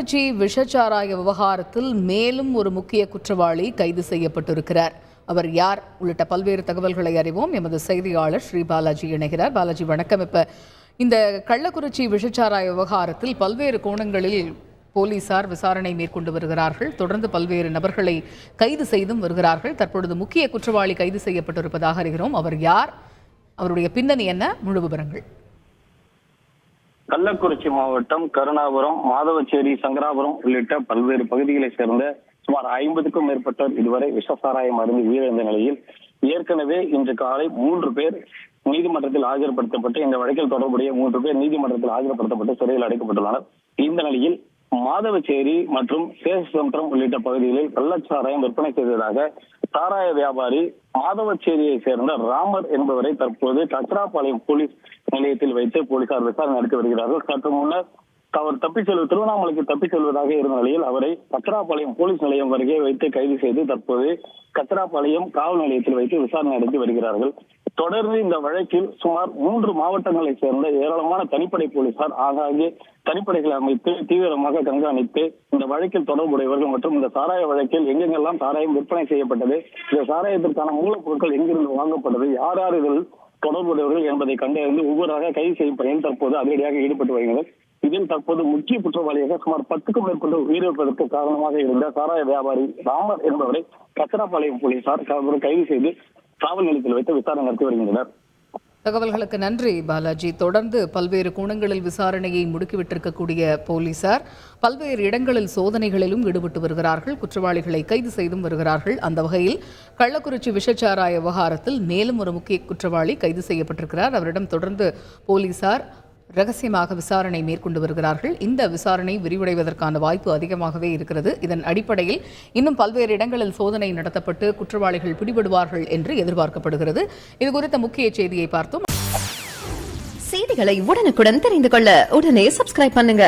கள்ளக்குறிச்சி விஷச்சாராய விவகாரத்தில் மேலும் ஒரு முக்கிய குற்றவாளி கைது செய்யப்பட்டிருக்கிறார். அவர் யார் உள்ளிட்ட பல்வேறு தகவல்களை அறிவோம். எமது செய்தியாளர் ஸ்ரீ பாலாஜி இணைகிறார். பாலாஜி வணக்கம். இப்ப இந்த கள்ளக்குறிச்சி விஷச்சாராய விவகாரத்தில் பல்வேறு கோணங்களில் போலீசார் விசாரணை மேற்கொண்டு வருகிறார்கள். தொடர்ந்து பல்வேறு நபர்களை கைது செய்தும் வருகிறார்கள். தற்பொழுது முக்கிய குற்றவாளி கைது செய்யப்பட்டிருப்பதாக அறிகிறோம். அவர் யார், அவருடைய பின்னணி என்ன, முழு விவரங்கள்? கள்ளக்குறிச்சி மாவட்டம் கருணாபுரம், மாதவச்சேரி, சங்கராபுரம் உள்ளிட்ட பல்வேறு பகுதிகளைச் சேர்ந்த சுமார் 50க்கும் மேற்பட்டோர் இதுவரை விஷசாராயம் அருந்தி உயிரிழந்த நிலையில் ஏற்கனவே இன்று காலை 3 பேர் நீதிமன்றத்தில் ஆஜர்படுத்தப்பட்டு இந்த வழக்கில் தொடர்புடைய 3 பேர் நீதிமன்றத்தில் ஆஜர்படுத்தப்பட்டு சிறையில் அடைக்கப்பட்டுள்ளனர். இந்த நிலையில் மாதவச்சேரி மற்றும் சேஷசமுத்திரம் உள்ளிட்ட பகுதிகளில் கள்ளச்சாராயம் விற்பனை செய்ததாக சாராய வியாபாரி மாதவச்சேரியை சேர்ந்த ராமர் என்பவரை தற்போது கச்சராபாளையம் போலீஸ் நிலையத்தில் வைத்து போலீசார் விசாரணை நடத்தி வருகிறார்கள். சற்று முன்னர் அவர் திருவண்ணாமலைக்கு தப்பிச் செல்வதாக இருந்த நிலையில் அவரை கச்சராபாளையம் போலீஸ் நிலையம் அருகே வைத்து கைது செய்து தற்போது கச்சராபாளையம் காவல் நிலையத்தில் வைத்து விசாரணை நடத்தி வருகிறார்கள். தொடர்ந்து இந்த வழக்கில் சுமார் 3 மாவட்டங்களைச் சேர்ந்த ஏராளமான தனிப்படை போலீசார் ஆங்காங்கே தனிப்படைகளை அமைத்து தீவிரமாக கண்காணித்து இந்த வழக்கில் தொடர்புடையவர்கள் மற்றும் இந்த சாராய வழக்கில் எங்கெங்கெல்லாம் சாராயம் விற்பனை செய்யப்பட்டது, இந்த சாராயத்திற்கான மூலப்பொருட்கள் எங்கிருந்து வாங்கப்பட்டது, யார் யார் இதில் தொடர்புடையவர்கள் என்பதை கண்டறிந்து ஒவ்வொருவராக கைது செய்யும் பணியில் தற்போது அதிரடியாக ஈடுபட்டு வருகிறது. இதில் தற்போது முக்கிய குற்றவாளியாக சுமார் 10க்கும் மேற்பட்ட உயிரிழப்பதற்கு காரணமாக இருந்த சாராய வியாபாரி ராமர் என்பவரை கச்சராபாளையம் போலீசார் கைது செய்து காவல் நிலையத்தில் வைத்து விசாரணை நடத்தி வருகின்றனர். தகவல்களுக்கு நன்றி பாலாஜி. தொடர்ந்து பல்வேறு கோணங்களில் விசாரணையை முடுக்கிவிட்டிருக்கக்கூடிய போலீசார் பல்வேறு இடங்களில் சோதனைகளிலும் ஈடுபட்டு வருகிறார்கள். குற்றவாளிகளை கைது செய்தும் வருகிறார்கள். அந்த வகையில் கள்ளக்குறிச்சி விஷச்சாராய விவகாரத்தில் மேலும் ஒரு முக்கிய குற்றவாளி கைது செய்யப்பட்டிருக்கிறார். அவரிடம் தொடர்ந்து போலீசார் ரகசியமாக விசாரணை மேற்கொண்டு வருகிறார்கள். இந்த விசாரணை விரிவடைவதற்கான வாய்ப்பு அதிகமாகவே இருக்கிறது. இதன் அடிப்படையில் இன்னும் பல்வேறு இடங்களில் சோதனை நடத்தப்பட்டு குற்றவாளிகள் பிடிபடுவார்கள் என்று எதிர்பார்க்கப்படுகிறது. இது குறித்த முக்கிய செய்தியை பார்த்தோம். செய்திகளை உடனுக்குடன் தெரிந்து கொள்ள உடனே சப்ஸ்கிரைப் பண்ணுங்க.